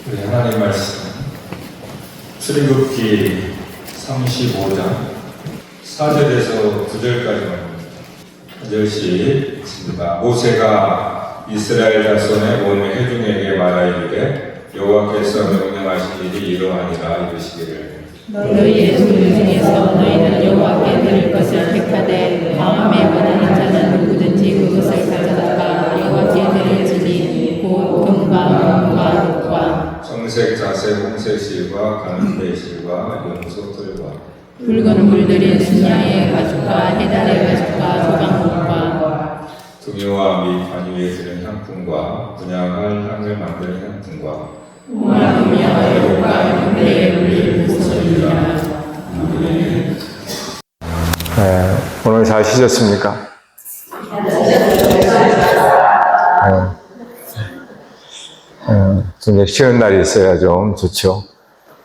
우리 하나님 말씀 출애굽기 35장 4절에서 9절까지만 8절씩 읽습니다. 모세가 이스라엘 자손의 온 회중에게 말하이르되 여호와께서 명령하신 일이 이러하니라 이르시기를 너희의 소유 중에서 너희는 여호와께 드릴 것을 택하되 마음에 원하는 자는 누구든지 그것을 가져다가 여호와께 드릴지니 곧 금과 은과 녹과 청색 자색 홍색 실과 가는배 실과 염소 털과 붉은 물들인 순양의 가죽과 해달의 가죽과 조각목과 등유와 및 관 위에 드는 향품과 분향할 향을 만드는 향품과 홍합이며 애국과 윤대에 물린 구슬이라. 오늘 잘 쉬셨습니까? 좀 쉬는 날이 있어야 좀 좋죠.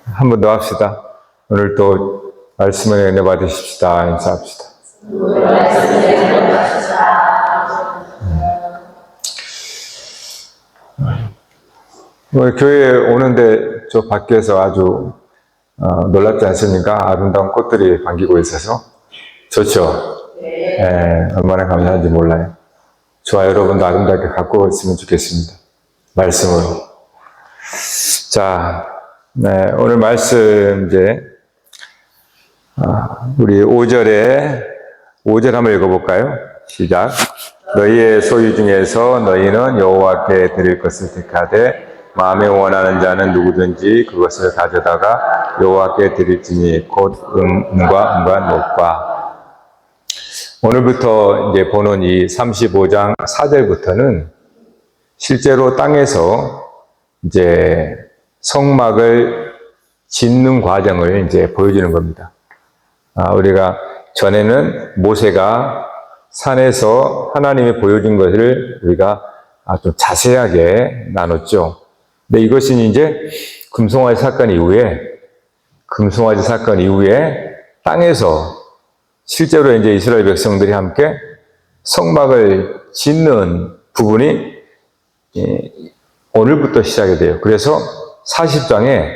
한 번 더 합시다. 오늘 또 말씀을 은혜 받으십시다. 인사합시다. 오늘 교회에 오는데 저 밖에서 아주 놀랍지 않습니까? 아름다운 꽃들이 반기고 있어서 좋죠? 얼마나 감사한지 몰라요. 저와 여러분도 아름답게 갖고 있으면 좋겠습니다. 말씀으로. 자, 오늘 말씀 이제 우리 5절 한번 읽어볼까요? 시작. 너희의 소유 중에서 너희는 여호와께 드릴 것을 택하되 마음에 원하는 자는 누구든지 그것을 가져다가 여호와께 드릴지니 곧 은과 녹과. 오늘부터 이제 보는 이 35장 4절부터는 실제로 땅에서 이제 성막을 짓는 과정을 이제 보여주는 겁니다. 우리가 전에는 모세가 산에서 하나님이 보여준 것을 우리가 좀 자세하게 나눴죠. 근데 이것은 이제 금송아지 사건 이후에 땅에서 실제로 이제 이스라엘 백성들이 함께 성막을 짓는 부분이 오늘부터 시작이 돼요. 그래서 40장에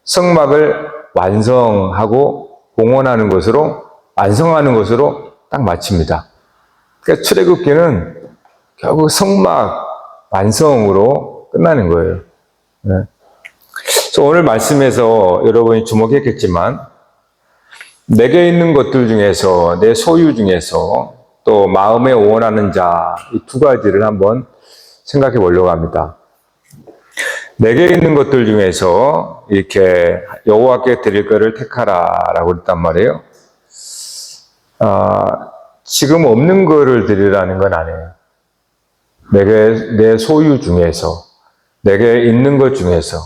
성막을 완성하고 봉헌하는 것으로 완성하는 것으로 딱 마칩니다. 그러니까 출애굽기는 결국 성막 완성으로 끝나는 거예요. 그래서 오늘 말씀에서 여러분이 주목했겠지만 내게 있는 것들 중에서 내 소유 중에서 또 마음에 원하는 자 이 두 가지를 한번 생각해 보려고 합니다. 내게 있는 것들 중에서 이렇게 여호와께 드릴 것을 택하라라고 했단 말이에요. 지금 없는 거를 드리라는 건 아니에요. 내 소유 중에서, 내게 있는 것 중에서.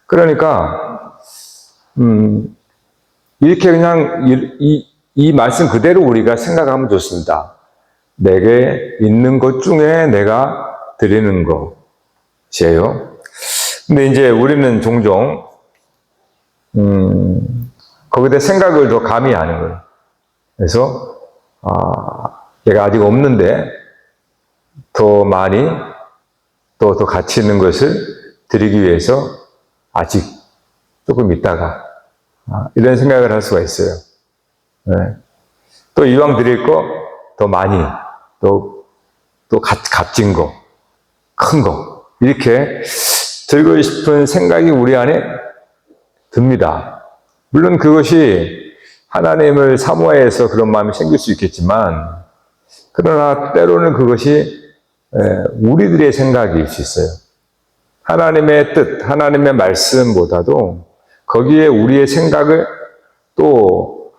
그러니까 이렇게 그냥 이 말씀 그대로 우리가 생각하면 좋습니다. 내게 있는 것 중에 내가 드리는 것이에요. 근데 이제 우리는 종종 거기다 생각을 더 가미하는 거예요. 그래서 내가 아직 없는데 더 많이 또 더 가치 있는 것을 드리기 위해서 아직 조금 있다가 이런 생각을 할 수가 있어요. 또 이왕 드릴 거 더 많이 또 값진 거, 큰 거 이렇게 들고 싶은 생각이 우리 안에 듭니다. 물론 그것이 하나님을 사모해서 그런 마음이 생길 수 있겠지만 그러나 때로는 그것이 우리들의 생각일 수 있어요. 하나님의 뜻, 하나님의 말씀보다도 거기에 우리의 생각을 또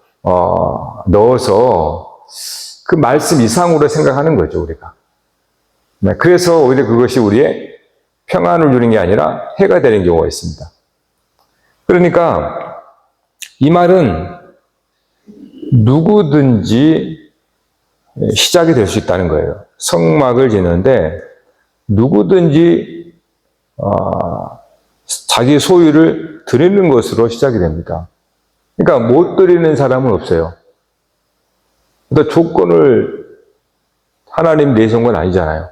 넣어서 그 말씀 이상으로 생각하는 거죠, 우리가. 그래서 오히려 그것이 우리의 평안을 주는 게 아니라 해가 되는 경우가 있습니다. 그러니까 이 말은 누구든지 시작이 될 수 있다는 거예요. 성막을 짓는데 누구든지 자기 소유를 드리는 것으로 시작이 됩니다. 그러니까 못 드리는 사람은 없어요. 그러니까 조건을 하나님 내세운 건 아니잖아요.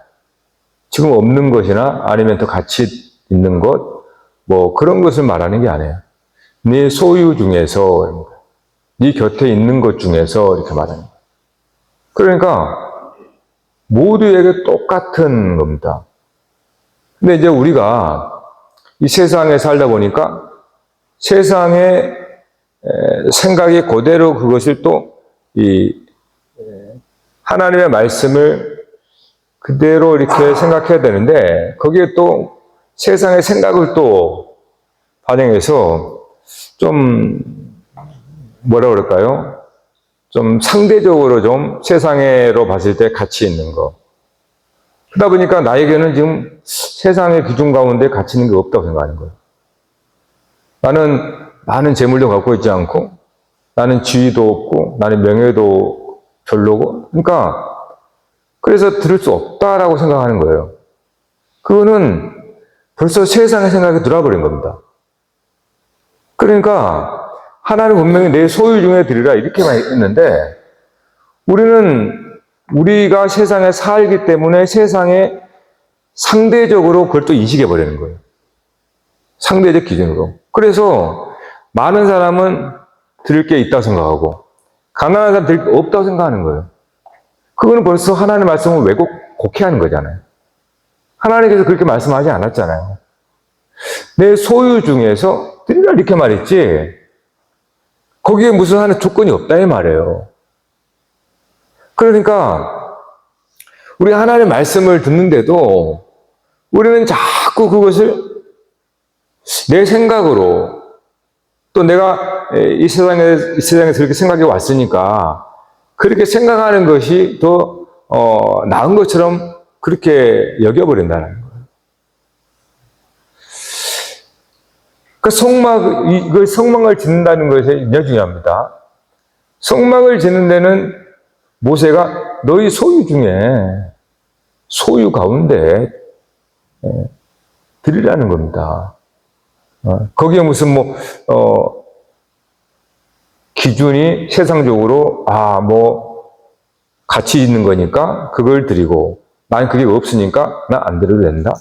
지금 없는 것이나 아니면 더 가치 있는 것, 뭐 그런 것을 말하는 게 아니에요. 네 소유 중에서, 네 곁에 있는 것 중에서 이렇게 말하는 거예요. 그러니까 모두에게 똑같은 겁니다. 근데 이제 우리가 이 세상에 살다 보니까 세상의 생각이 그대로 그것을 또 이 하나님의 말씀을 그대로 이렇게 생각해야 되는데 거기에 또 세상의 생각을 또 반영해서 좀 뭐라 그럴까요? 좀 상대적으로 좀 세상으로 봤을 때 가치 있는 거. 그러다 보니까 나에게는 지금 세상의 기준 가운데 가치 있는 게 없다고 생각하는 거예요. 나는 많은 재물도 갖고 있지 않고 나는 지위도 없고 나는 명예도 별로고 그러니까 그래서 들을 수 없다라고 생각하는 거예요. 그거는 벌써 세상의 생각에 들어버린 겁니다. 그러니까 하나님 분명히 내 소유 중에 드리라 이렇게만 했는데 우리가 세상에 살기 때문에 세상에 상대적으로 그걸 또 인식해버리는 거예요. 상대적 기준으로. 그래서 많은 사람은 드릴 게 있다고 생각하고 가난한 사람 드릴 게 없다고 생각하는 거예요. 그거는 벌써 하나님의 말씀을 왜곡해 하는 거잖아요. 하나님께서 그렇게 말씀하지 않았잖아요. 내 소유 중에서 드리라 이렇게 말했지 거기에 무슨 하는 조건이 없다 이 말이에요. 그러니까 우리 하나님의 말씀을 듣는데도 우리는 자꾸 그것을 내 생각으로 또 내가 이 세상에서 그렇게 생각해 왔으니까 그렇게 생각하는 것이 더 나은 것처럼 그렇게 여겨버린다는 거예요. 이걸 성막을 짓는다는 것이 굉장히 중요합니다. 성막을 짓는 데는 모세가 너희 소유 중에 소유 가운데 드리라는 겁니다. 거기에 무슨 기준이 세상적으로 가치 있는 거니까 그걸 드리고 난 그게 없으니까 난 안 드려도 된다.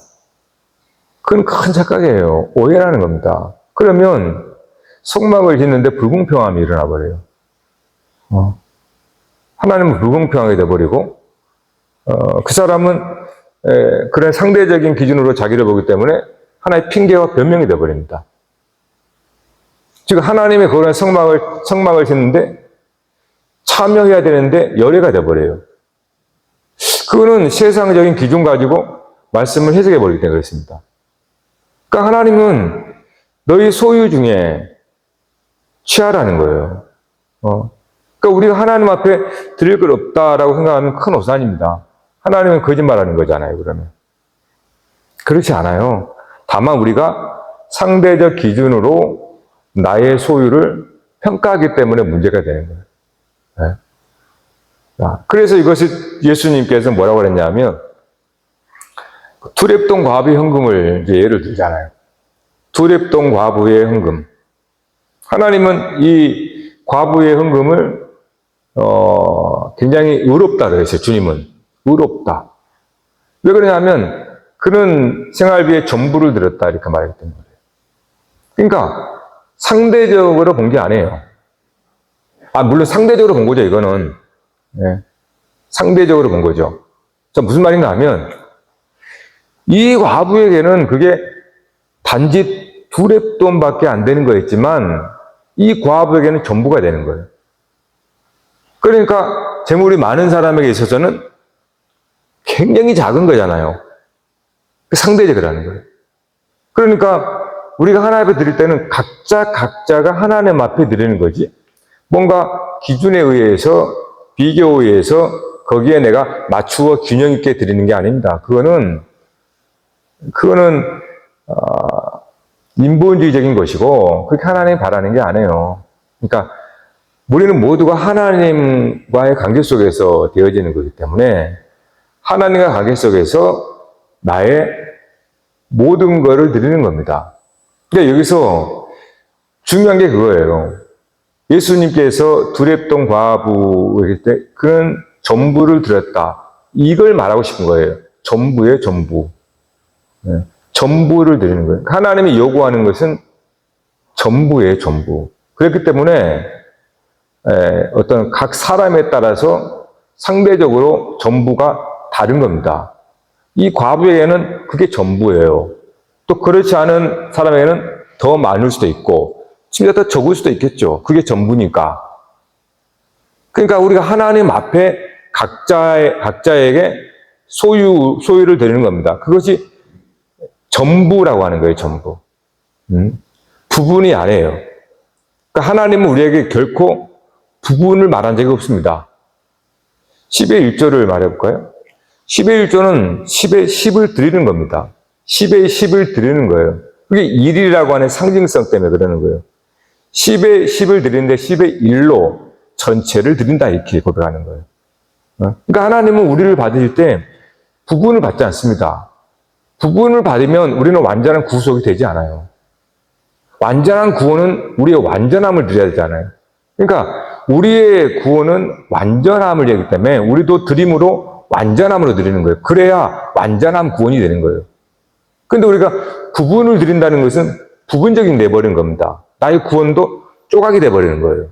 그건 큰 착각이에요. 오해라는 겁니다. 그러면 성막을 짓는데 불공평함이 일어나 버려요. 하나님은 불공평하게 돼버리고 그 사람은 그런 상대적인 기준으로 자기를 보기 때문에 하나의 핑계와 변명이 돼버립니다. 즉 하나님의 그런 성막을 짓는데 참여해야 되는데 열애가 돼버려요. 그거는 세상적인 기준 가지고 말씀을 해석해 버리기 때문에 그렇습니다. 그러니까 하나님은 너희 소유 중에 취하라는 거예요. 그러니까 우리가 하나님 앞에 드릴 것 없다라고 생각하면 큰 오산입니다. 하나님은 거짓말하는 거잖아요. 그러면 그렇지 않아요. 다만 우리가 상대적 기준으로 나의 소유를 평가하기 때문에 문제가 되는 거예요. 네. 그래서 이것을 예수님께서 뭐라고 그랬냐면 두렙돈 과부의 헌금을 이제 예를 들잖아요. 두렙돈 과부의 헌금. 하나님은 이 과부의 헌금을 굉장히 의롭다 그랬어요. 주님은 의롭다. 왜 그러냐면 그는 생활비의 전부를 들였다 이렇게 말했던 거예요. 그러니까 상대적으로 본 게 아니에요. 물론 상대적으로 본 거죠. 이거는 상대적으로 본 거죠. 자, 무슨 말인가 하면 이 과부에게는 그게 단지 두렙돈밖에 안 되는 거였지만 이 과부에게는 전부가 되는 거예요. 그러니까 재물이 많은 사람에게 있어서는 굉장히 작은 거잖아요. 상대적이라는 거예요. 그러니까 우리가 하나님 앞에 드릴 때는 각자가 하나님 앞에 드리는 거지 뭔가 기준에 의해서 비교에 의해서 거기에 내가 맞추어 균형 있게 드리는 게 아닙니다. 그거는 인본주의적인 것이고 그렇게 하나님이 바라는 게 아니에요. 그러니까 우리는 모두가 하나님과의 관계 속에서 되어지는 거기 때문에 하나님과 관계 속에서 나의 모든 것을 드리는 겁니다. 그러니까 여기서 중요한 게 그거예요. 예수님께서 두렙돈 과부일 때 그는 전부를 드렸다. 이걸 말하고 싶은 거예요. 전부의 전부. 전부를 드리는 거예요. 하나님이 요구하는 것은 전부예요, 전부. 그렇기 때문에 어떤 각 사람에 따라서 상대적으로 전부가 다른 겁니다. 이 과부에게는 그게 전부예요. 또 그렇지 않은 사람에게는 더 많을 수도 있고, 심지어 더 적을 수도 있겠죠. 그게 전부니까. 그러니까 우리가 하나님 앞에 각자에게 소유를 드리는 겁니다. 그것이 전부라고 하는 거예요, 전부. 부분이 아니에요. 그러니까 하나님은 우리에게 결코 부분을 말한 적이 없습니다. 10의 1조를 말해볼까요? 10의 1조는 10의 10을 드리는 겁니다. 10의 10을 드리는 거예요. 그게 1이라고 하는 상징성 때문에 그러는 거예요. 10의 10을 드리는데 10의 1로 전체를 드린다, 이렇게 고백하는 거예요. 그러니까 하나님은 우리를 받으실 때 부분을 받지 않습니다. 부분을 받으면 우리는 완전한 구속이 되지 않아요. 완전한 구원은 우리의 완전함을 드려야 되잖아요. 그러니까 우리의 구원은 완전함을 얘기하기 때문에 우리도 드림으로 완전함으로 드리는 거예요. 그래야 완전한 구원이 되는 거예요. 그런데 우리가 부분을 드린다는 것은 부분적인 내버린 겁니다. 나의 구원도 조각이 돼버리는 거예요.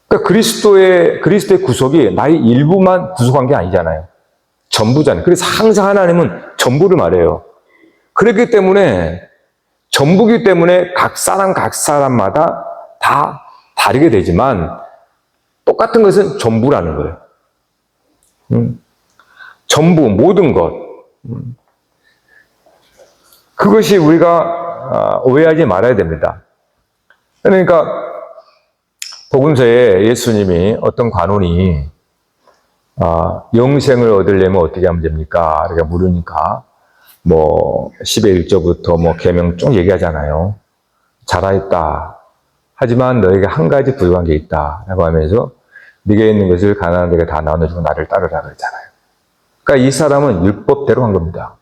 그러니까 그리스도의 구속이 나의 일부만 구속한 게 아니잖아요. 전부잖아요. 그래서 항상 하나님은 전부를 말해요. 그렇기 때문에 전부기 때문에 각 사람마다 다 다르게 되지만 똑같은 것은 전부라는 거예요. 전부, 모든 것. 그것이 우리가 오해하지 말아야 됩니다. 그러니까 복음서에 예수님이 어떤 관원이 영생을 얻으려면 어떻게 하면 됩니까? 이렇게 물으니까 뭐 10의 1조부터 뭐 계명 쭉 얘기하잖아요. 잘하였다. 하지만 너에게 한 가지 부족한 게 있다. 라고 하면서 네게 있는 것을 가난한 데게 다 나눠주고 나를 따르라 그랬잖아요. 그러니까 이 사람은 율법대로 한 겁니다.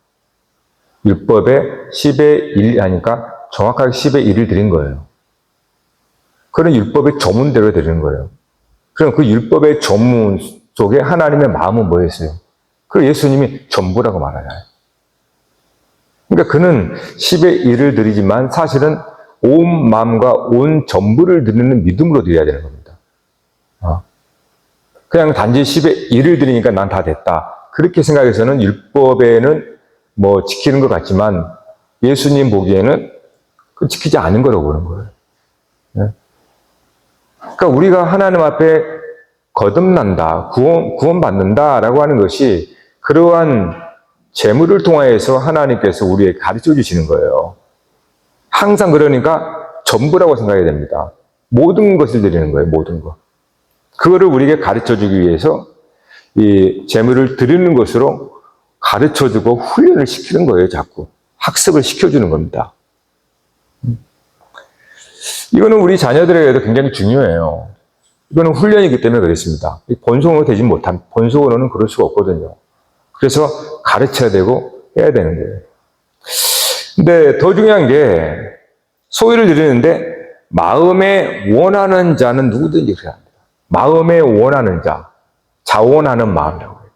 율법에 10의 1 하니까 정확하게 10의 1을 드린 거예요. 그런 율법의 조문대로 드리는 거예요. 그럼 그 율법의 조문 속에 하나님의 마음은 뭐였어요? 그 예수님이 전부라고 말하잖아요. 그러니까 그는 10의 1을 드리지만 사실은 온 마음과 온 전부를 드리는 믿음으로 드려야 되는 겁니다. 그냥 단지 10의 1을 드리니까 난 다 됐다. 그렇게 생각해서는 율법에는 뭐 지키는 것 같지만 예수님 보기에는 그 지키지 않은 거라고 보는 거예요. 그러니까 우리가 하나님 앞에 거듭난다, 구원받는다라고 하는 것이 그러한 재물을 통하여서 하나님께서 우리에게 가르쳐 주시는 거예요. 항상 그러니까 전부라고 생각해야 됩니다. 모든 것을 드리는 거예요, 모든 것. 그거를 우리에게 가르쳐 주기 위해서 이 재물을 드리는 것으로 가르쳐 주고 훈련을 시키는 거예요, 자꾸. 학습을 시켜주는 겁니다. 이거는 우리 자녀들에게도 굉장히 중요해요. 이거는 훈련이기 때문에 그렇습니다. 본성으로 되지 못한, 본성으로는 그럴 수가 없거든요. 그래서 가르쳐야 되고 해야 되는 거예요. 근데 더 중요한 게 소유를 드리는데 마음에 원하는 자는 누구든지 그래야 합니다. 마음에 원하는 자, 자원하는 마음이라고 해요.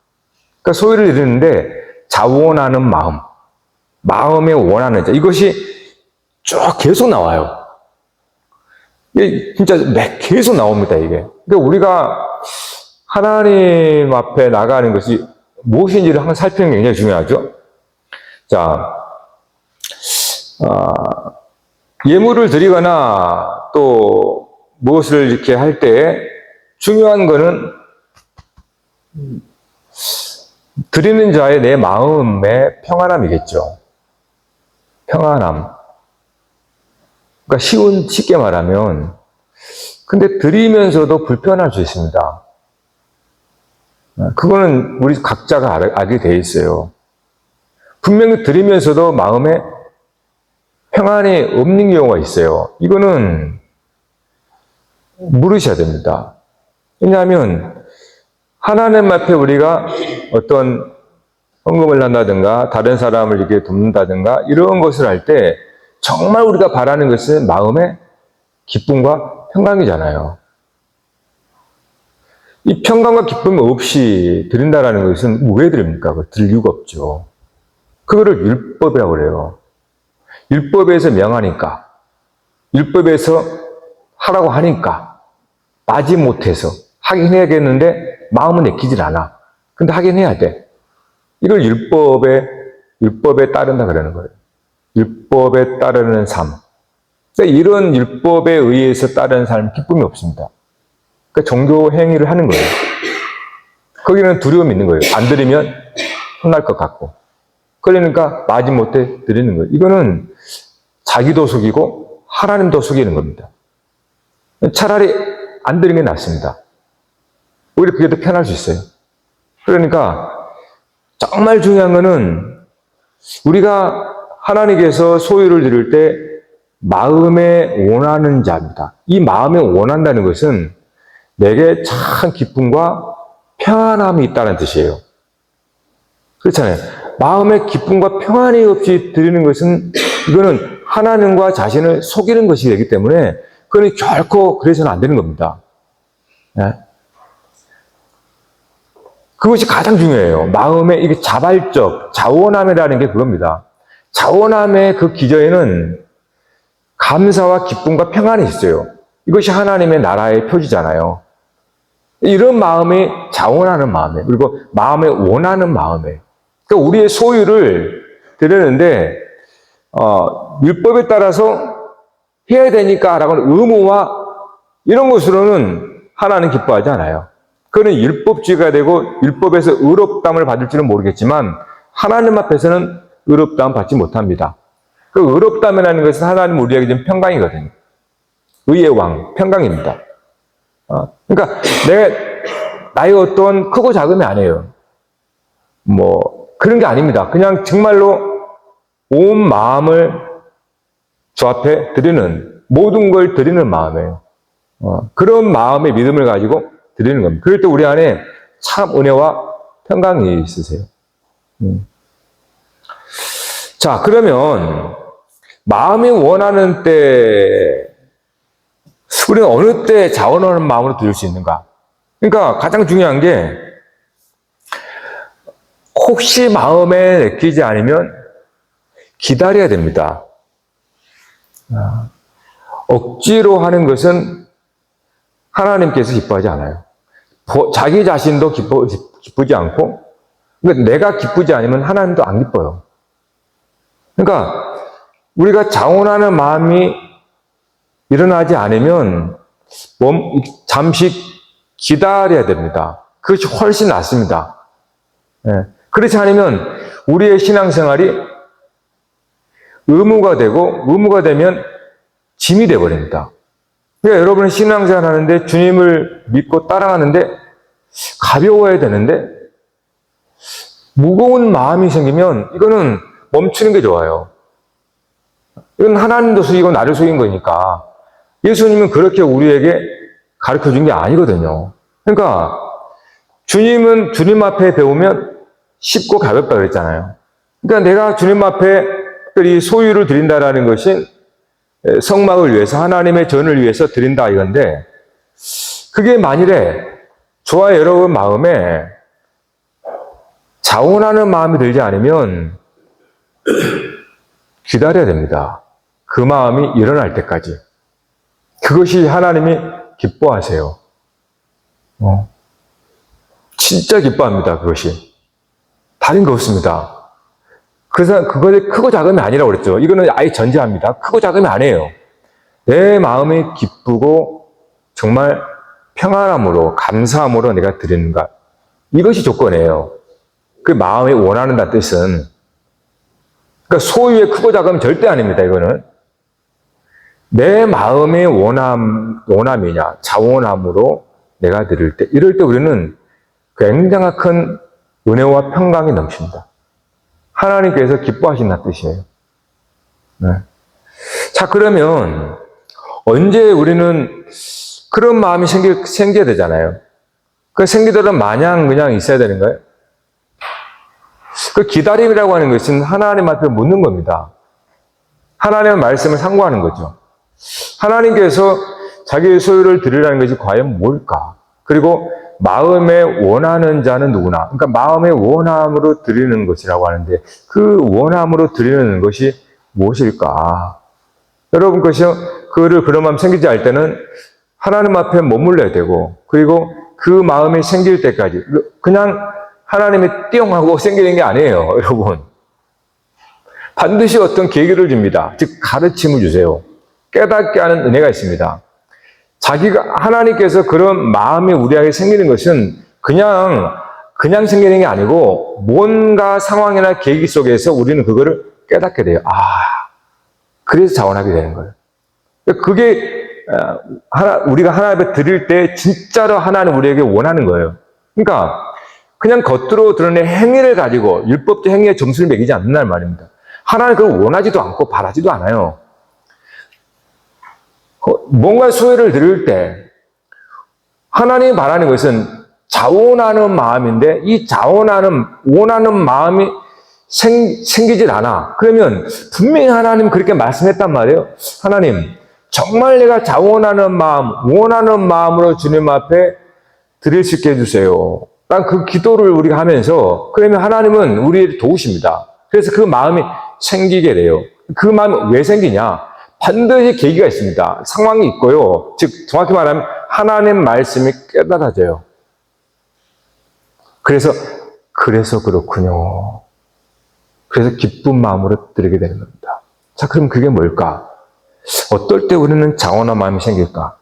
그러니까 소유를 드리는데 자원하는 마음, 마음에 원하는 자, 이것이 쭉 계속 나와요. 이게 진짜 계속 나옵니다, 이게. 그러니까 우리가 하나님 앞에 나가는 것이 무엇인지를 항상 살피는 게 굉장히 중요하죠. 자, 예물을 드리거나 또 무엇을 이렇게 할 때 중요한 거는 드리는 자의 내 마음의 평안함이겠죠. 평안함. 그러니까 쉽게 말하면, 근데 드리면서도 불편할 수 있습니다. 그거는 우리 각자가 알게 돼 있어요. 분명히 드리면서도 마음에 평안이 없는 경우가 있어요. 이거는 물으셔야 됩니다. 왜냐하면 하나님 앞에 우리가 어떤 헌금을 한다든가 다른 사람을 이렇게 돕는다든가 이런 것을 할 때 정말 우리가 바라는 것은 마음의 기쁨과 평강이잖아요. 이 평강과 기쁨 없이 드린다라는 것은 왜 드립니까? 드릴 이유가 없죠. 그거를 율법이라고 그래요. 율법에서 명하니까, 율법에서 하라고 하니까 빠지 못해서 하긴 해야겠는데 마음은 내키질 않아. 근데 하긴 해야 돼. 이걸 율법에 따른다 그러는 거예요. 율법에 따르는 삶. 그러니까 이런 율법에 의해서 따르는 삶은 기쁨이 없습니다. 그러니까 종교 행위를 하는 거예요. 거기는 두려움이 있는 거예요. 안 드리면 혼날 것 같고. 그러니까 마지못해 드리는 거예요. 이거는 자기도 속이고 하나님도 속이는 겁니다. 차라리 안 드리는 게 낫습니다. 오히려 그게 더 편할 수 있어요. 그러니까 정말 중요한 거는 우리가 하나님께서 소유를 드릴 때 마음에 원하는 자입니다. 이 마음에 원한다는 것은 내게 참 기쁨과 평안함이 있다는 뜻이에요. 그렇잖아요. 마음에 기쁨과 평안이 없이 드리는 것은 이거는 하나님과 자신을 속이는 것이 되기 때문에 그건 결코 그래서는 안 되는 겁니다. 네? 그것이 가장 중요해요. 마음의 이게 자발적, 자원함이라는 게 그겁니다. 자원함의 그 기저에는 감사와 기쁨과 평안이 있어요. 이것이 하나님의 나라의 표지잖아요. 이런 마음이 자원하는 마음이에요. 그리고 마음에 원하는 마음이에요. 그러니까 우리의 소유를 드리는데 율법에 따라서 해야 되니까라고는 의무와 이런 것으로는 하나님 기뻐하지 않아요. 그는 율법주의가 되고 율법에서 의롭다함을 받을 줄은 모르겠지만 하나님 앞에서는 의롭다함 받지 못합니다. 그 의롭다함이라는 것은 하나님 우리에게 준 평강이거든요. 의의 왕, 평강입니다. 그러니까 나의 어떤 크고 작음이 아니에요. 그런 게 아닙니다. 그냥 정말로 온 마음을 주 앞에 드리는, 모든 걸 드리는 마음이에요. 그런 마음의 믿음을 가지고 드리는 겁니다. 그럴 때 우리 안에 참 은혜와 평강이 있으세요. 자, 그러면 마음이 원하는 때 우리는 어느 때 자원하는 마음으로 드릴 수 있는가? 그러니까 가장 중요한 게 혹시 마음에 내키지 않으면 기다려야 됩니다. 억지로 하는 것은 하나님께서 기뻐하지 않아요. 자기 자신도 기쁘지 않고 그러니까 내가 기쁘지 않으면 하나님도 안 기뻐요. 그러니까 우리가 자원하는 마음이 일어나지 않으면 잠시 기다려야 됩니다. 그것이 훨씬 낫습니다. 그렇지 않으면 우리의 신앙생활이 의무가 되고 의무가 되면 짐이 되어버립니다. 그러니까 여러분은 신앙생활 하는데 주님을 믿고 따라가는데 가벼워야 되는데 무거운 마음이 생기면 이거는 멈추는 게 좋아요. 이건 하나님도 속이고 나를 속인 거니까 예수님은 그렇게 우리에게 가르쳐 준 게 아니거든요. 그러니까 주님은 주님 앞에 배우면 쉽고 가볍다 그랬잖아요. 그러니까 내가 주님 앞에 특별히 소유를 드린다라는 것이 성막을 위해서 하나님의 전을 위해서 드린다 이건데 그게 만일에 저와 여러분 마음에 자원하는 마음이 들지 않으면 기다려야 됩니다. 그 마음이 일어날 때까지. 그것이 하나님이 기뻐하세요. 진짜 기뻐합니다. 그것이. 다른 거 없습니다. 그래서 그것이 크고 작음이 아니라고 그랬죠. 이거는 아예 전제합니다. 크고 작음이 아니에요. 내 마음이 기쁘고 정말 평안함으로 감사함으로 내가 드리는가. 이것이 조건이에요. 그 마음이 원하는다는 뜻은. 그러니까 소유의 크고 작음은 절대 아닙니다. 이거는. 내 마음의 원함이냐, 자원함으로 내가 드릴 때, 이럴 때 우리는 굉장히 큰 은혜와 평강이 넘칩니다. 하나님께서 기뻐하신다는 뜻이에요. 네. 자, 그러면 언제 우리는 그런 마음이 생겨야 되잖아요. 그 생기더라도 마냥 그냥 있어야 되는 거예요? 그 기다림이라고 하는 것은 하나님 앞에 묻는 겁니다. 하나님의 말씀을 상고하는 거죠. 하나님께서 자기의 소유를 드리라는 것이 과연 뭘까? 그리고 마음에 원하는 자는 누구나. 그러니까 마음에 원함으로 드리는 것이라고 하는데 그 원함으로 드리는 것이 무엇일까? 여러분 그거를 그런 마음 생기지 않을 때는 하나님 앞에 머물러야 되고 그리고 그 마음이 생길 때까지 그냥 하나님이 띵 하고 생기는 게 아니에요. 여러분. 반드시 어떤 계기를 줍니다. 즉 가르침을 주세요. 깨닫게 하는 은혜가 있습니다. 하나님께서 그런 마음이 우리에게 생기는 것은 그냥 생기는 게 아니고 뭔가 상황이나 계기 속에서 우리는 그거를 깨닫게 돼요. 그래서 자원하게 되는 거예요. 그게 우리가 하나님 앞에 드릴 때 진짜로 하나님 우리에게 원하는 거예요. 그러니까 그냥 겉으로 드러낸 행위를 가지고 율법적 행위에 점수를 매기지 않는다는 말입니다. 하나님 그걸 원하지도 않고 바라지도 않아요. 뭔가 수혜를 드릴 때 하나님이 바라는 것은 자원하는 마음인데 이 원하는 마음이 생기질 않아. 그러면 분명히 하나님 그렇게 말씀했단 말이에요. 하나님 정말 내가 자원하는 마음, 원하는 마음으로 주님 앞에 드릴 수 있게 해주세요. 딱 그 기도를 우리가 하면서 그러면 하나님은 우리를 도우십니다. 그래서 그 마음이 생기게 돼요. 그 마음이 왜 생기냐? 반드시 계기가 있습니다. 상황이 있고요. 즉 정확히 말하면 하나님 말씀이 깨달아져요. 그래서 그렇군요. 그래서 기쁜 마음으로 드리게 되는 겁니다. 자, 그럼 그게 뭘까? 어떨 때 우리는 자원한 마음이 생길까?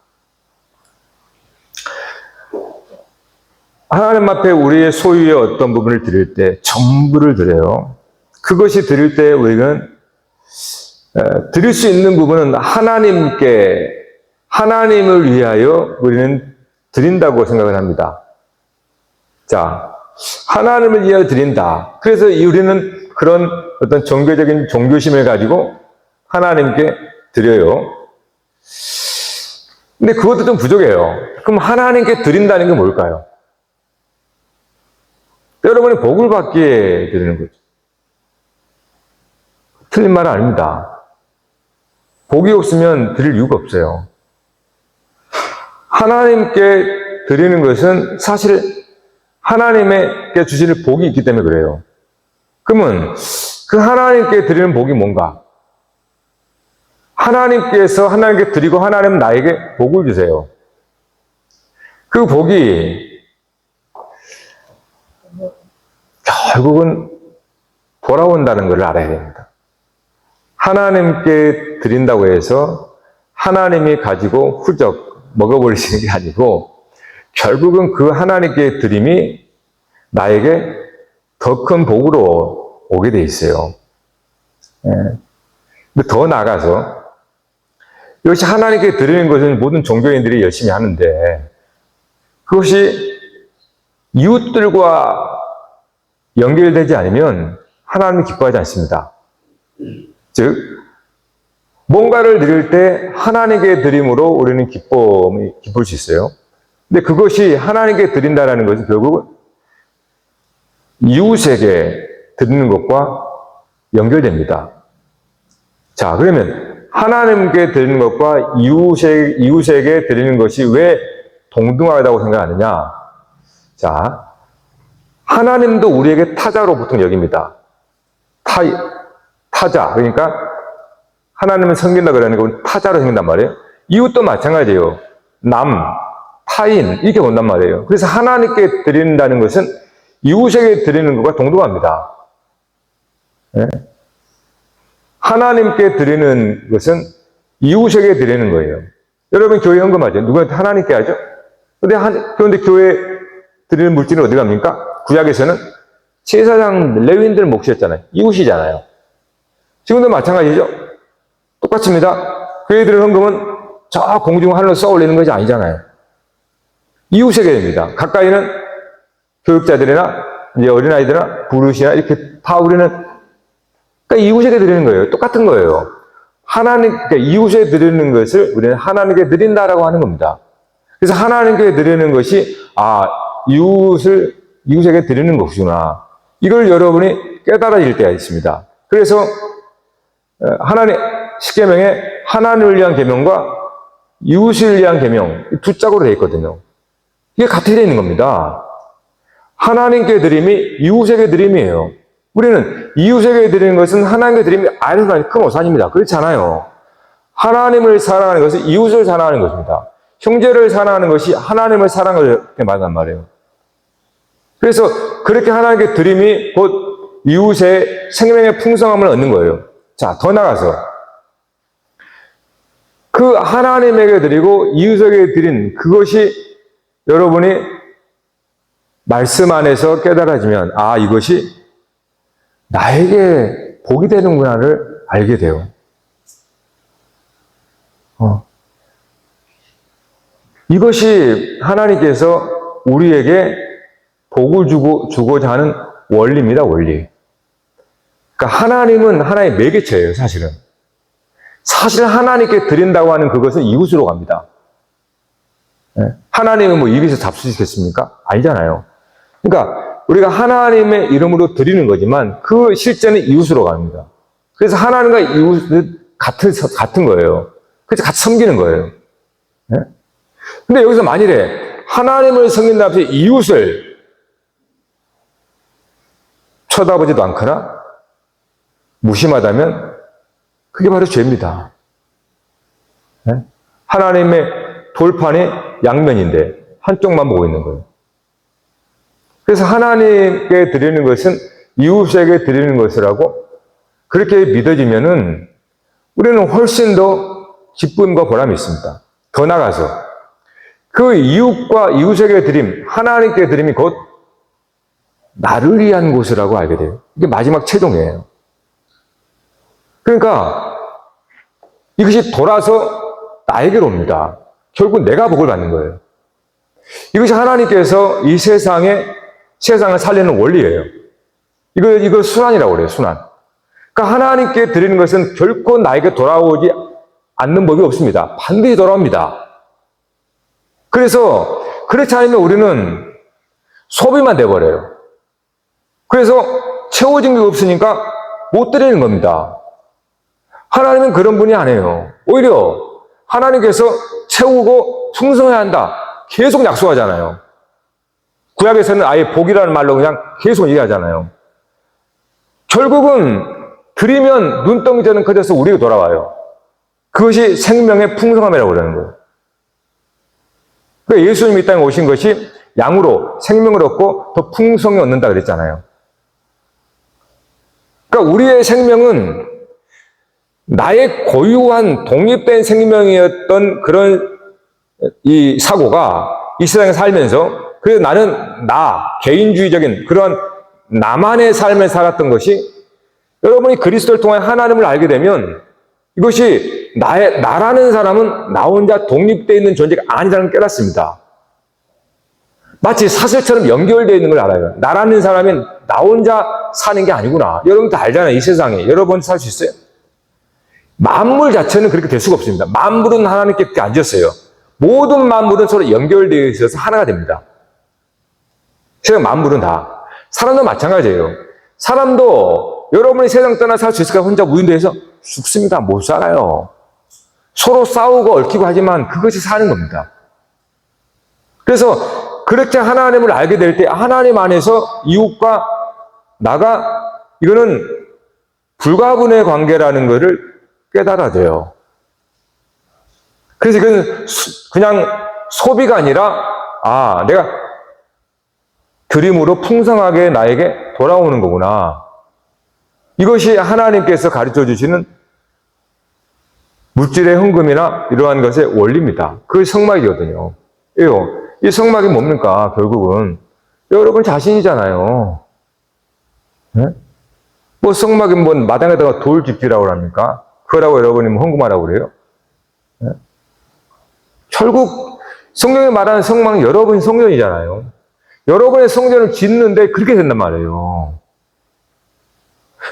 하나님 앞에 우리의 소유의 어떤 부분을 드릴 때 전부를 드려요. 그것이 드릴 때 우리는 드릴 수 있는 부분은 하나님을 위하여 우리는 드린다고 생각을 합니다. 자, 하나님을 위하여 드린다. 그래서 우리는 그런 어떤 종교적인 종교심을 가지고 하나님께 드려요. 근데 그것도 좀 부족해요. 그럼 하나님께 드린다는 게 뭘까요? 여러분이 복을 받기에 드리는 거죠. 틀린 말은 아닙니다. 복이 없으면 드릴 이유가 없어요. 하나님께 드리는 것은 사실 하나님께 주시는 복이 있기 때문에 그래요. 그러면 그 하나님께 드리는 복이 뭔가? 하나님께서 하나님께 드리고 하나님은 나에게 복을 주세요. 그 복이 결국은 돌아온다는 것을 알아야 됩니다. 하나님께 드린다고 해서 하나님이 가지고 후적 먹어버리시는 게 아니고 결국은 그 하나님께 드림이 나에게 더 큰 복으로 오게 돼 있어요. 근데 더 나아가서 이것이 하나님께 드리는 것은 모든 종교인들이 열심히 하는데 그것이 이웃들과 연결되지 않으면 하나님이 기뻐하지 않습니다. 즉 뭔가를 드릴 때 하나님께 드림으로 우리는 기쁠 수 있어요. 근데 그것이 하나님께 드린다는 것은 결국은 이웃에게 드리는 것과 연결됩니다. 자, 그러면 하나님께 드리는 것과 이웃에게 드리는 것이 왜 동등하다고 생각하느냐? 자, 하나님도 우리에게 타자로 보통 여깁니다. 타자. 그러니까 하나님은 섬긴다 그러는 건 타자로 생긴단 말이에요. 이웃도 마찬가지예요. 타인 이렇게 본단 말이에요. 그래서 하나님께 드린다는 것은 이웃에게 드리는 것과 동등합니다. 네? 하나님께 드리는 것은 이웃에게 드리는 거예요. 여러분 교회 헌금하죠. 누구한테? 하나님께 하죠. 그런데 교회 드리는 물질은 어디 갑니까? 구약에서는 제사장 레위인들 몫이었잖아요. 이웃이잖아요. 지금도 마찬가지죠. 똑같습니다. 교회 드리는 헌금은 저 공중 하늘로 쏘아 올리는 것이 아니잖아요. 이웃에게 됩니다. 가까이는 교육자들이나 이제 어린아이들이나 부르시나 이렇게 다 우리는 그러니까 이웃에게 드리는 거예요. 똑같은 거예요. 그러니까 이웃에 드리는 것을 우리는 하나님께 드린다라고 하는 겁니다. 그래서 하나님께 드리는 것이 이웃에게 드리는 것이구나. 이걸 여러분이 깨달아질 때가 있습니다. 그래서 십계명에 하나님을 위한 계명과 이웃을 위한 계명 두 짝으로 되어 있거든요. 이게 같이 되어 있는 겁니다. 하나님께 드림이 이웃에게 드림이에요. 우리는 이웃에게 드리는 것은 하나님께 드림이 아주 큰 오산입니다. 그렇지 않아요. 하나님을 사랑하는 것은 이웃을 사랑하는 것입니다. 형제를 사랑하는 것이 하나님을 사랑하는 것을 말한단 말이에요. 그래서 그렇게 하나님께 드림이 곧 이웃의 생명의 풍성함을 얻는 거예요. 자, 더 나가서 그 하나님에게 드리고 이웃에게 드린 그것이 여러분이 말씀 안에서 깨달아지면 아, 이것이 나에게 복이 되는구나를 알게 돼요. 이것이 하나님께서 우리에게 복을 주고자 하는 원리입니다, 원리. 그러니까 하나님은 하나의 매개체예요, 사실은. 사실 하나님께 드린다고 하는 그것은 이웃으로 갑니다. 하나님은 뭐 입에서 잡수시겠습니까? 아니잖아요. 그러니까 우리가 하나님의 이름으로 드리는 거지만 그 실제는 이웃으로 갑니다. 그래서 하나님과 이웃은 같은 거예요. 그래서 같이 섬기는 거예요. 근데 여기서 만일에 하나님을 섬긴다 앞에 이웃을 쳐다보지도 않거나 무심하다면 그게 바로 죄입니다. 하나님의 돌판이 양면인데 한쪽만 보고 있는 거예요. 그래서 하나님께 드리는 것은 이웃에게 드리는 것이라고 그렇게 믿어지면은 우리는 훨씬 더 기쁨과 보람이 있습니다. 더 나아가서 그 이웃과 이웃에게 드림, 하나님께 드림이 곧 나를 위한 곳이라고 알게 돼요. 이게 마지막 최종이에요. 그러니까 이것이 돌아서 나에게로 옵니다. 결국 내가 복을 받는 거예요. 이것이 하나님께서 이 세상을 살리는 원리예요. 이거 순환이라고 그래요, 순환. 그러니까 하나님께 드리는 것은 결코 나에게 돌아오지 않는 법이 없습니다. 반드시 돌아옵니다. 그래서 그렇지 않으면 우리는 소비만 돼버려요. 그래서 채워진 게 없으니까 못 드리는 겁니다. 하나님은 그런 분이 아니에요. 오히려 하나님께서 채우고 풍성해야 한다. 계속 약속하잖아요. 구약에서는 아예 복이라는 말로 그냥 계속 얘기하잖아요. 결국은 드리면 눈덩이처럼 커져서 우리에게 돌아와요. 그것이 생명의 풍성함이라고 그러는 거예요. 그러니까 예수님이 이 땅에 오신 것이 양으로 생명을 얻고 더 풍성히 얻는다 그랬잖아요. 그러니까 우리의 생명은 나의 고유한 독립된 생명이었던 그런 이 사고가 이 세상에 살면서 그래서 나는 개인주의적인 그런 나만의 삶을 살았던 것이 여러분이 그리스도를 통해 하나님을 알게 되면 이것이 나라는 사람은 나 혼자 독립되어 있는 존재가 아니라는 걸 깨닫습니다. 마치 사슬처럼 연결되어 있는 걸 알아요. 나라는 사람이 나 혼자 사는 게 아니구나. 여러분도 알잖아요. 이 세상에. 여러분 살 수 있어요? 만물 자체는 그렇게 될 수가 없습니다. 만물은 하나님께 앉았어요. 모든 만물은 서로 연결되어 있어서 하나가 됩니다. 세상 만물은 다. 사람도 마찬가지예요. 사람도 여러분이 세상 떠나 살 수 있을까? 혼자 무인도에서 죽습니다. 못 살아요. 서로 싸우고 얽히고 하지만 그것이 사는 겁니다. 그래서 그렇게 하나님을 알게 될 때 하나님 안에서 이웃과 나가 이거는 불가분의 관계라는 것을 깨달아야 돼요. 그래서 이건 그냥 소비가 아니라 내가 드림으로 풍성하게 나에게 돌아오는 거구나. 이것이 하나님께서 가르쳐 주시는 물질의 헌금이나 이러한 것의 원리입니다. 그것이 성막이거든요. 이 성막이 뭡니까? 결국은 여러분 자신이잖아요. 네? 뭐 성막이 뭐 마당에다가 돌 집지라고 합니까? 그거라고 여러분이 뭐 헌금하라고 그래요? 네? 결국 성경이 말하는 성막은 여러분이 성전이잖아요. 여러분의 성전을 짓는데 그렇게 된단 말이에요.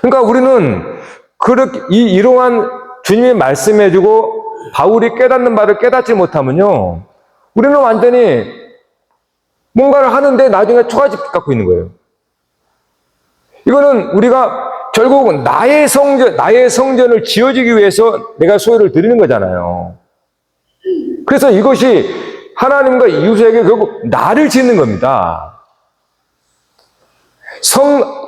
그러니까 우리는 그렇게 이러한 주님이 말씀해주고 바울이 깨닫는 바를 깨닫지 못하면요, 우리는 완전히 뭔가를 하는데 나중에 초가집 갖고 있는 거예요. 이거는 우리가 결국은 나의 성전을 지어지기 위해서 내가 소유를 드리는 거잖아요. 그래서 이것이 하나님과 이웃에게 결국 나를 짓는 겁니다.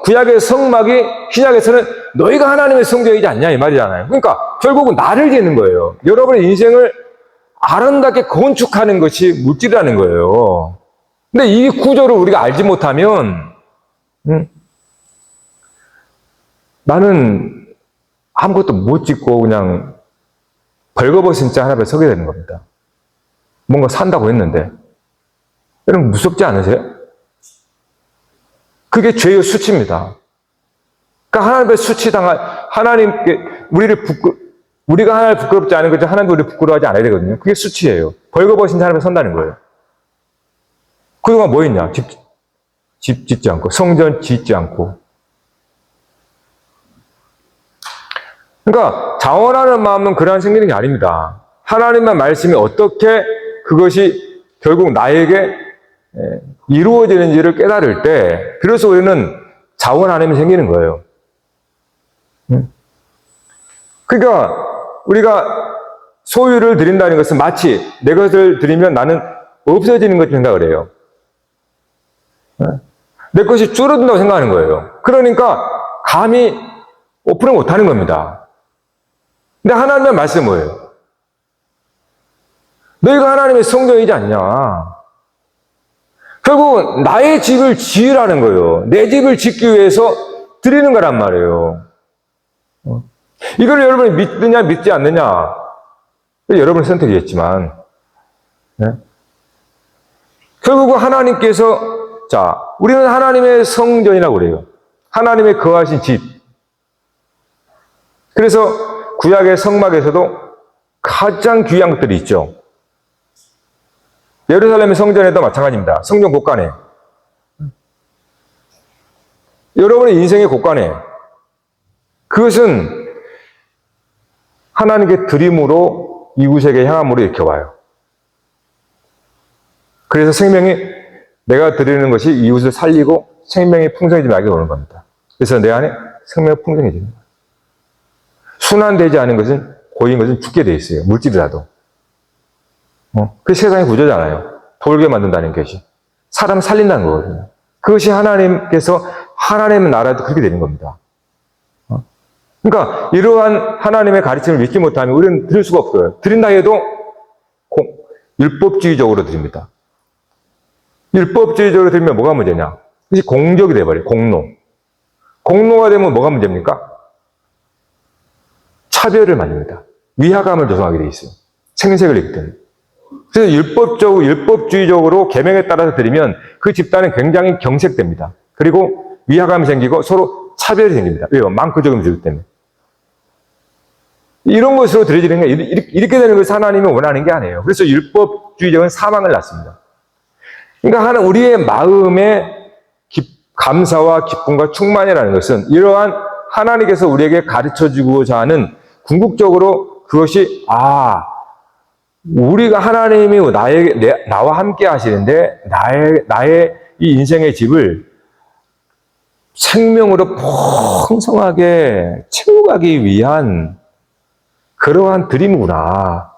구약의 성막이 신약에서는 너희가 하나님의 성전이지 않냐 이 말이잖아요. 그러니까 결국은 나를 짓는 거예요. 여러분의 인생을 아름답게 건축하는 것이 물질이라는 거예요. 근데 이 구조를 우리가 알지 못하면 나는 아무것도 못 짓고 그냥 벌거벗은 자 하나 앞에 서게 되는 겁니다. 뭔가 산다고 했는데. 여러분 무섭지 않으세요? 그게 죄의 수치입니다. 그러니까 하나님의 수치당한, 하나님께, 우리가 하나님을 부끄럽지 않은 거죠. 하나님도 우리를 부끄러워하지 않아야 되거든요. 그게 수치예요. 벌거벗은 자 하나 앞에 선다는 거예요. 그동안 뭐 했냐? 집 짓지 않고, 성전 짓지 않고. 그러니까 자원하는 마음은 그러한 생기는 게 아닙니다. 하나님의 말씀이 어떻게 그것이 결국 나에게 이루어지는지를 깨달을 때, 그래서 우리는 자원 안에만 생기는 거예요. 그러니까 우리가 소유를 드린다는 것은 마치 내 것을 드리면 나는 없어지는 것처럼 생각을 해요. 내 것이 줄어든다고 생각하는 거예요. 그러니까 감히 오픈을 못하는 겁니다. 근데 하나님의 말씀은 뭐예요? 너희가 하나님의 성전이지 않냐. 결국 나의 집을 지으라는 거예요. 내 집을 짓기 위해서 드리는 거란 말이에요. 이걸 여러분이 믿느냐 믿지 않느냐 여러분의 선택이겠지만 결국은 하나님께서 우리는 하나님의 성전이라고 그래요. 하나님의 거하신 집. 그래서 구약의 성막에서도 가장 귀한 것들이 있죠. 예루살렘의 성전에도 마찬가지입니다. 성전 곳간에. 여러분의 인생의 곳간에. 그것은 하나님께 드림으로 이웃에게 향함으로 이렇게 와요. 그래서 생명이 내가 드리는 것이 이웃을 살리고 생명이 풍성해지지 말게 오는 겁니다. 그래서 내 안에 생명이 풍성해지는 거예요. 순환되지 않은 것은 고인 것은 죽게 돼 있어요. 물질이라도. 그 세상의 구조잖아요. 돌게 만든다는 것이. 사람 살린다는 거거든요. 그것이 하나님께서 하나님의 나라도 그렇게 되는 겁니다. 그러니까 이러한 하나님의 가르침을 믿지 못하면 우리는 드릴 수가 없어요. 드린다 해도 율법주의적으로 드립니다. 율법주의적으로 드리면 뭐가 문제냐? 그것이 공적이 돼버려요. 공로. 공로가 되면 뭐가 문제입니까? 차별을 만듭니다. 위화감을 조성하게 돼 있어요. 생색을 내기 때문에. 그래서 율법주의적으로 계명에 따라서 드리면 그 집단은 굉장히 경색됩니다. 그리고 위화감이 생기고 서로 차별이 생깁니다. 왜요? 많고 적음이 들기 때문에. 이런 것으로 드려지는 게 이렇게 되는 것을 하나님이 원하는 게 아니에요. 그래서 율법주의적은 사망을 낳습니다. 그러니까 우리의 마음의 감사와 기쁨과 충만이라는 것은 이러한 하나님께서 우리에게 가르쳐주고자 하는 궁극적으로 그것이 우리가 하나님이 나와 함께 하시는데 나의 이 인생의 집을 생명으로 풍성하게 채워가기 위한 그러한 드림이구나.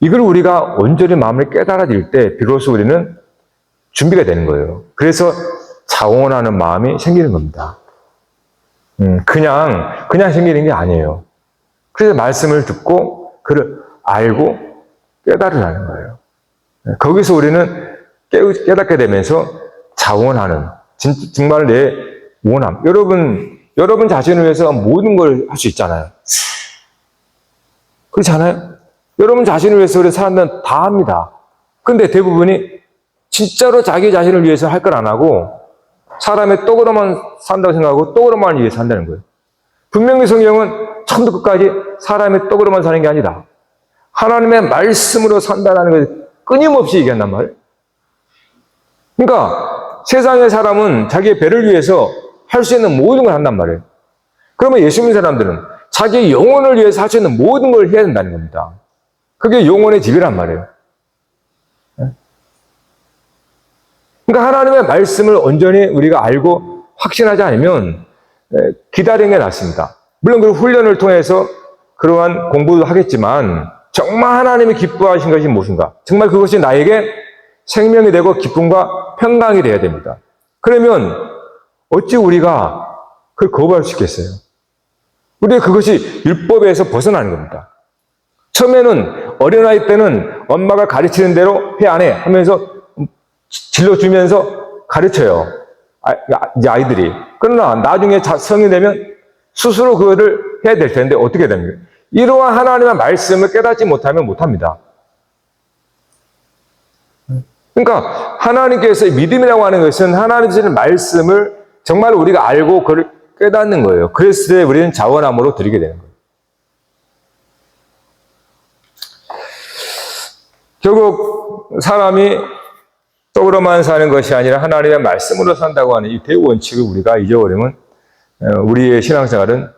이걸 우리가 온전히 마음을 깨달아질 때 비로소 우리는 준비가 되는 거예요. 그래서 자원하는 마음이 생기는 겁니다. 그냥 생기는 게 아니에요. 그래서 말씀을 듣고 그를 알고 깨달으라는 거예요. 거기서 우리는 깨닫게 되면서 자원하는 정말 내 원함. 여러분 자신을 위해서 모든 걸 할 수 있잖아요. 그렇지 않아요? 여러분 자신을 위해서 우리 사람들은 다 합니다. 근데 대부분이 진짜로 자기 자신을 위해서 할 걸 안 하고 사람의 떡으로만 산다고 생각하고 떡으로만 위해서 산다는 거예요. 분명히 성경은 처음부터 끝까지 사람의 떡으로만 사는 게 아니다. 하나님의 말씀으로 산다는 것을 끊임없이 얘기한단 말이에요. 그러니까 세상의 사람은 자기의 배를 위해서 할 수 있는 모든 걸 한단 말이에요. 그러면 예수 믿는 사람들은 자기의 영혼을 위해서 할 수 있는 모든 걸 해야 된다는 겁니다. 그게 영혼의 집이란 말이에요. 그러니까 하나님의 말씀을 온전히 우리가 알고 확신하지 않으면 기다리는 게 낫습니다. 물론 그 훈련을 통해서 그러한 공부도 하겠지만 정말 하나님이 기뻐하신 것이 무엇인가? 정말 그것이 나에게 생명이 되고 기쁨과 평강이 되어야 됩니다. 그러면 어찌 우리가 그걸 거부할 수 있겠어요? 우리가 그것이 율법에서 벗어나는 겁니다. 처음에는 어린아이 때는 엄마가 가르치는 대로 해 안 해 하면서 질러주면서 가르쳐요. 이제 아이들이. 그러나 나중에 성이 되면 스스로 그거를 해야 될 텐데 어떻게 됩니까? 이러한 하나님의 말씀을 깨닫지 못하면 못합니다. 그러니까 하나님께서의 믿음이라고 하는 것은 하나님 주시는 말씀을 정말 우리가 알고 그걸 깨닫는 거예요. 그랬을 때 우리는 자원함으로 드리게 되는 거예요. 결국 사람이 떡으로만 사는 것이 아니라 하나님의 말씀으로 산다고 하는 이 대원칙을 우리가 잊어버리면 우리의 신앙생활은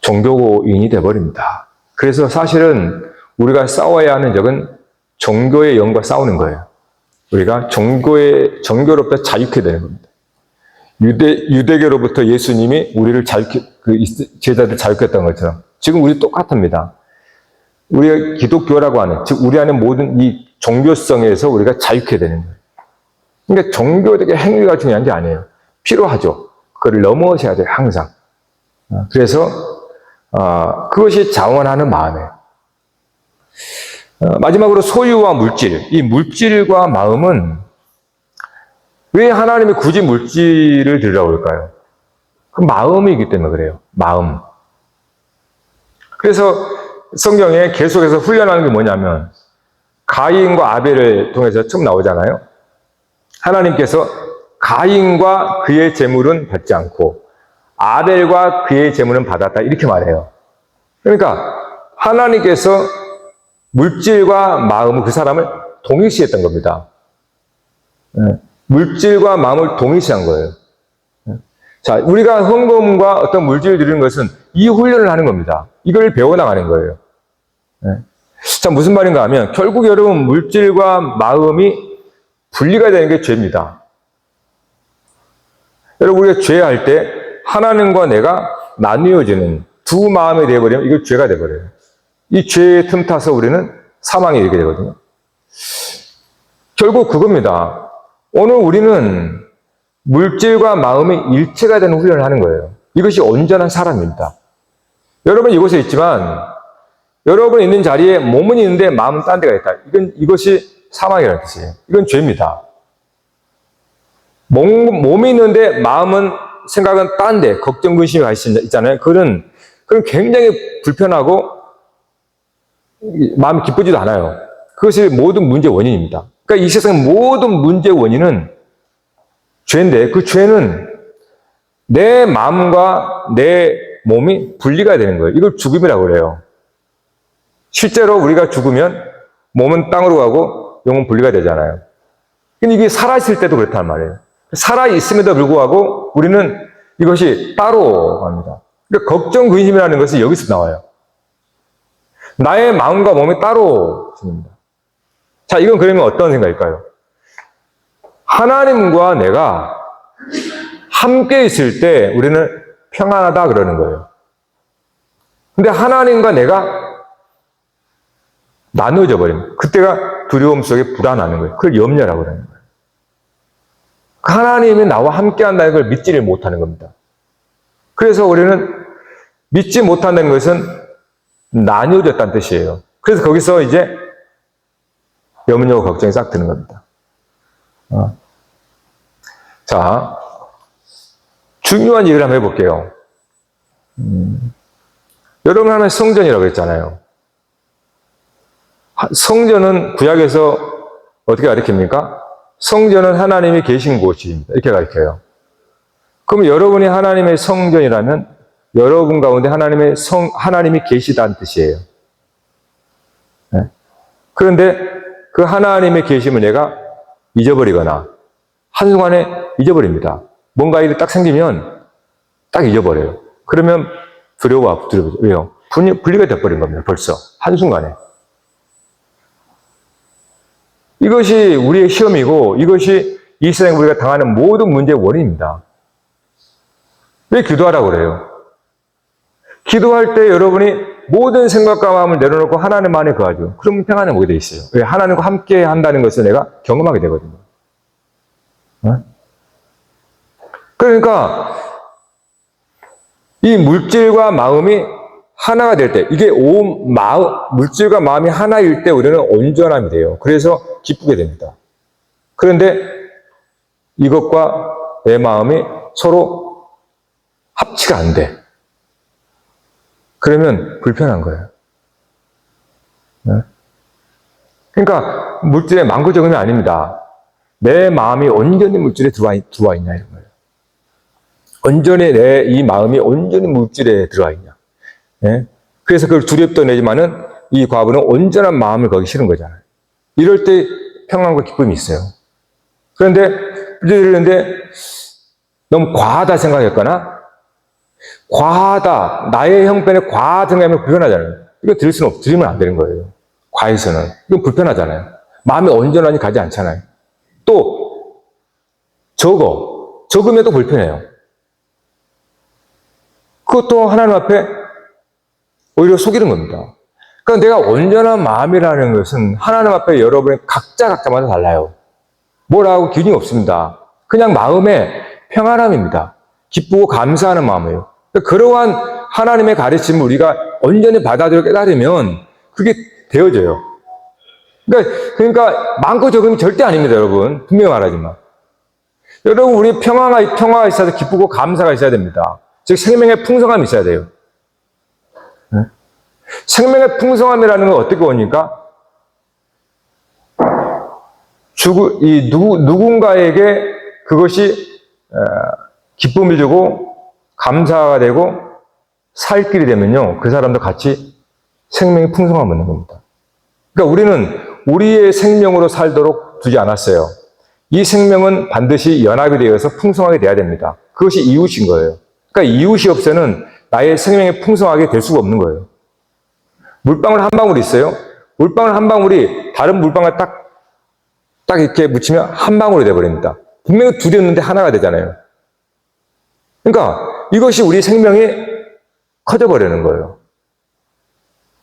종교인이 되어버립니다. 그래서 사실은 우리가 싸워야 하는 적은 종교의 영과 싸우는 거예요. 우리가 종교로부터 자유케 되는 겁니다. 유대교로부터 예수님이 우리를 제자들 자유케 했던 것처럼 지금 우리 똑같습니다. 우리가 기독교라고 하는, 즉 우리 안에 모든 이 종교성에서 우리가 자유케 되는 거예요. 그러니까 종교적인 행위가 중요한 게 아니에요. 필요하죠. 그걸 넘어서야 돼요, 항상. 그래서 그것이 자원하는 마음이에요. 마지막으로 소유와 물질. 이 물질과 마음은 왜 하나님이 굳이 물질을 드리라고 그럴까요? 그 마음이기 때문에 그래요. 마음. 그래서 성경에 계속해서 훈련하는 게 뭐냐면 가인과 아벨을 통해서 처음 나오잖아요. 하나님께서 가인과 그의 재물은 받지 않고 아벨과 그의 재물은 받았다 이렇게 말해요. 그러니까 하나님께서 물질과 마음을 그 사람을 동일시했던 겁니다. 물질과 마음을 동일시한 거예요. 자, 우리가 헌금과 어떤 물질을 드리는 것은 이 훈련을 하는 겁니다. 이걸 배워나가는 거예요. 자, 무슨 말인가 하면 결국 여러분 물질과 마음이 분리가 되는 게 죄입니다. 여러분 우리가 죄할 때 하나님과 내가 나뉘어지는 두 마음이 되어버리면 이거 죄가 되어버려요. 이 죄에 틈타서 우리는 사망에 이르게 되거든요. 결국 그겁니다. 오늘 우리는 물질과 마음이 일체가 되는 훈련을 하는 거예요. 이것이 온전한 사람입니다. 여러분 이곳에 있지만 여러분 있는 자리에 몸은 있는데 마음은 딴 데가 있다. 이것이 사망이라는 뜻이에요. 이건 죄입니다. 몸이 있는데 마음은 생각은 딴 데, 걱정, 근심이 가 있잖아요. 그건 굉장히 불편하고 마음이 기쁘지도 않아요. 그것이 모든 문제의 원인입니다. 그러니까 이 세상 모든 문제의 원인은 죄인데 그 죄는 내 마음과 내 몸이 분리가 되는 거예요. 이걸 죽음이라고 그래요. 실제로 우리가 죽으면 몸은 땅으로 가고 영은 분리가 되잖아요. 근데 이게 살아있을 때도 그렇단 말이에요. 살아있음에도 불구하고 우리는 이것이 따로 합니다. 그러니까 걱정, 근심이라는 것이 여기서 나와요. 나의 마음과 몸이 따로 생깁니다. 자, 이건 그러면 어떤 생각일까요? 하나님과 내가 함께 있을 때 우리는 평안하다 그러는 거예요. 근데 하나님과 내가 나누어져 버립니다. 그때가 두려움 속에 불안하는 거예요. 그걸 염려라고 그러는 거예요. 하나님이 나와 함께 한다는 걸 믿지를 못하는 겁니다. 그래서 우리는 믿지 못한다는 것은 나뉘어졌다는 뜻이에요. 그래서 거기서 이제 염려와 걱정이 싹 드는 겁니다. 자, 중요한 얘기를 한번 해볼게요. 여러분 하면 성전이라고 했잖아요. 성전은 구약에서 어떻게 가르칩니까? 성전은 하나님이 계신 곳입니다. 이렇게 가르쳐요. 그럼 여러분이 하나님의 성전이라면 여러분 가운데 하나님이 계시다는 뜻이에요. 네? 그런데 그 하나님의 계심을 내가 잊어버리거나 한순간에 잊어버립니다. 뭔가 일이 딱 생기면 딱 잊어버려요. 그러면 두려워죠. 왜요? 분리가 돼버린 겁니다. 벌써 한순간에. 이것이 우리의 시험이고 이것이 이 세상에 우리가 당하는 모든 문제의 원인입니다. 왜 기도하라고 그래요? 기도할 때 여러분이 모든 생각과 마음을 내려놓고 하나님 안에 거하죠. 그러면 평안에 오게 돼 있어요. 왜? 하나님과 함께 한다는 것을 내가 경험하게 되거든요. 그러니까 이 물질과 마음이 하나가 될 때, 이게 물질과 마음이 하나일 때 우리는 온전함이 돼요. 그래서 기쁘게 됩니다. 그런데 이것과 내 마음이 서로 합치가 안 돼. 그러면 불편한 거예요. 그러니까 물질의 망고적음이 아닙니다. 내 마음이 온전히 물질에 들어와 있냐 이런 거예요. 온전히 내 이 마음이 온전히 물질에 들어와 있냐. 그래서 그걸 두렵도 내지만은 이 과부는 온전한 마음을 거기 실은 거잖아요. 이럴 때 평안과 기쁨이 있어요. 그런데 너무 과하다 생각했거나 과하다, 나의 형편에 과하다 생각하면 불편하잖아요. 이거 들으면 안 되는 거예요. 과해서는. 이건 불편하잖아요. 마음이 온전하니 가지 않잖아요. 또 적으면 또 불편해요. 그것도 하나님 앞에 오히려 속이는 겁니다. 그러니까 내가 온전한 마음이라는 것은 하나님 앞에 여러분이 각자마다 달라요. 뭐라고 기준이 없습니다. 그냥 마음의 평안함입니다. 기쁘고 감사하는 마음이에요. 그러한 하나님의 가르침을 우리가 온전히 받아들여 깨달으면 그게 되어져요. 그러니까 많고 적음이 절대 아닙니다, 여러분. 분명히 말하지만. 여러분, 우리 평화가 있어서 기쁘고 감사가 있어야 됩니다. 즉, 생명의 풍성함이 있어야 돼요. 생명의 풍성함이라는 건 어떻게 오니까? 누군가에게 그것이 기쁨을 주고 감사가 되고 살 길이 되면요, 그 사람도 같이 생명의 풍성함을 얻는 겁니다. 그러니까 우리는 우리의 생명으로 살도록 두지 않았어요. 이 생명은 반드시 연합이 되어서 풍성하게 돼야 됩니다. 그것이 이웃인 거예요. 그러니까 이웃이 없어서는 나의 생명이 풍성하게 될 수가 없는 거예요. 물방울 한 방울 있어요. 물방울 한 방울이 다른 물방울 딱 이렇게 묻히면 한 방울이 돼버립니다. 분명히 둘이었는데 하나가 되잖아요. 그러니까 이것이 우리 생명이 커져버리는 거예요.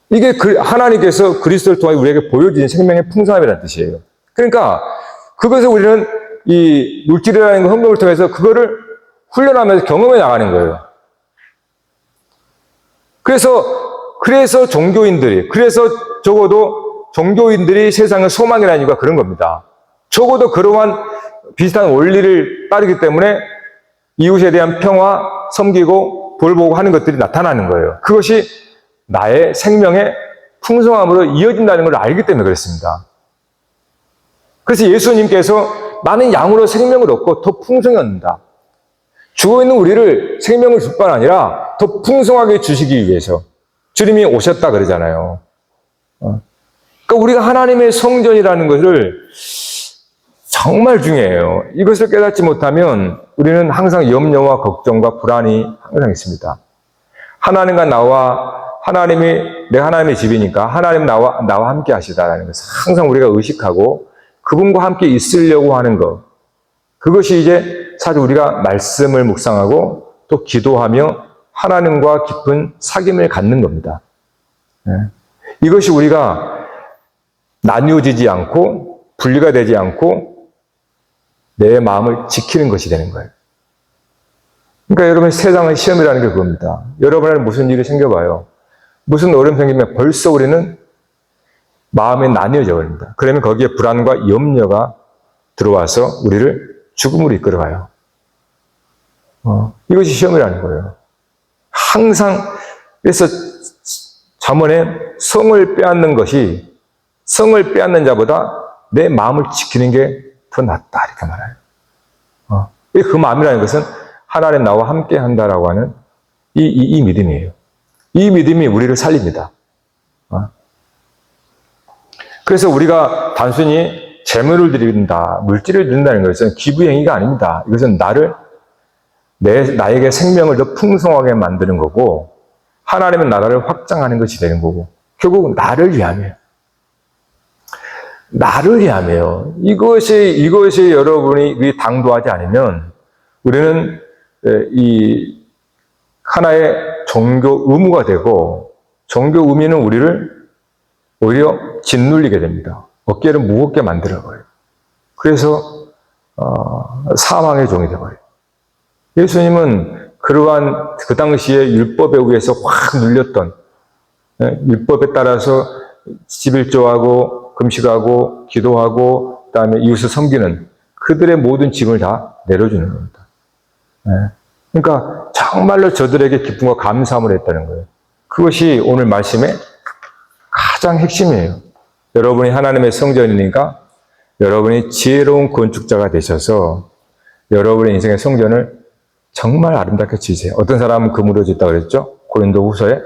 이게 하나님께서 그리스도를 통해 우리에게 보여주신 생명의 풍성함이라는 뜻이에요. 그러니까 그것을 우리는 이 물질이라는 환경을 통해서 그거를 훈련하면서 경험해 나가는 거예요. 그래서 적어도 종교인들이 세상의 소망이라는 이유가 그런 겁니다. 적어도 그러한 비슷한 원리를 따르기 때문에 이웃에 대한 평화, 섬기고 돌보고 하는 것들이 나타나는 거예요. 그것이 나의 생명의 풍성함으로 이어진다는 걸 알기 때문에 그렇습니다. 그래서 예수님께서 나는 양으로 생명을 얻고 더 풍성히 얻는다. 죽어있는 우리를 생명을 줄 뿐 아니라 더 풍성하게 주시기 위해서 주님이 오셨다 그러잖아요. 그러니까 우리가 하나님의 성전이라는 것을 정말 중요해요. 이것을 깨닫지 못하면 우리는 항상 염려와 걱정과 불안이 항상 있습니다. 하나님과 내가 하나님의 집이니까 하나님 나와 함께 하시다라는 것을 항상 우리가 의식하고 그분과 함께 있으려고 하는 것. 그것이 이제 사실 우리가 말씀을 묵상하고 또 기도하며 하나님과 깊은 사귐을 갖는 겁니다. 이것이 우리가 나뉘어지지 않고 분리가 되지 않고 내 마음을 지키는 것이 되는 거예요. 그러니까 여러분 세상의 시험이라는 게 그겁니다. 여러분에게 무슨 일이 생겨봐요. 무슨 어려움이 생기면 벌써 우리는 마음이 나뉘어져 버립니다. 그러면 거기에 불안과 염려가 들어와서 우리를 죽음으로 이끌어가요. 이것이 시험이라는 거예요. 항상 그래서 잠언에 성을 빼앗는 자보다 내 마음을 지키는 게 더 낫다 이렇게 말해요. 그 마음이라는 것은 하나님 나와 함께 한다라고 하는 이 믿음이에요. 이 믿음이 우리를 살립니다. 그래서 우리가 단순히 재물을 드린다, 물질을 드린다는 것은 기부행위가 아닙니다. 이것은 나에게 생명을 더 풍성하게 만드는 거고 하나님의 나라를 확장하는 것이 되는 거고 결국 나를 위함이에요. 나를 위함이에요. 이것이 여러분이 당도하지 않으면 우리는 이 하나의 종교 의무가 되고 종교 의미는 우리를 오히려 짓눌리게 됩니다. 어깨를 무겁게 만들어버려요. 그래서 사망의 종이 되어버려요. 예수님은 그러한 그 당시에 율법에 의해서 확 눌렸던, 율법에 따라서 11조하고 금식하고 기도하고 그다음에 이웃을 섬기는 그들의 모든 짐을 다 내려주는 겁니다. 그러니까 정말로 저들에게 기쁨과 감사함을 했다는 거예요. 그것이 오늘 말씀의 가장 핵심이에요. 여러분이 하나님의 성전이니까 여러분이 지혜로운 건축자가 되셔서 여러분의 인생의 성전을 정말 아름답게 지으세요. 어떤 사람은 금으로 짓다고 그랬죠? 고린도 후서에.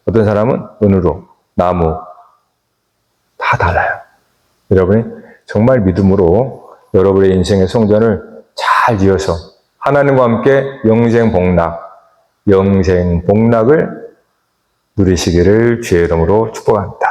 어떤 사람은 은으로, 나무. 다 달라요. 여러분이 정말 믿음으로 여러분의 인생의 성전을 잘 지어서 하나님과 함께 영생 복락을 누리시기를 주의 이름으로 축복합니다.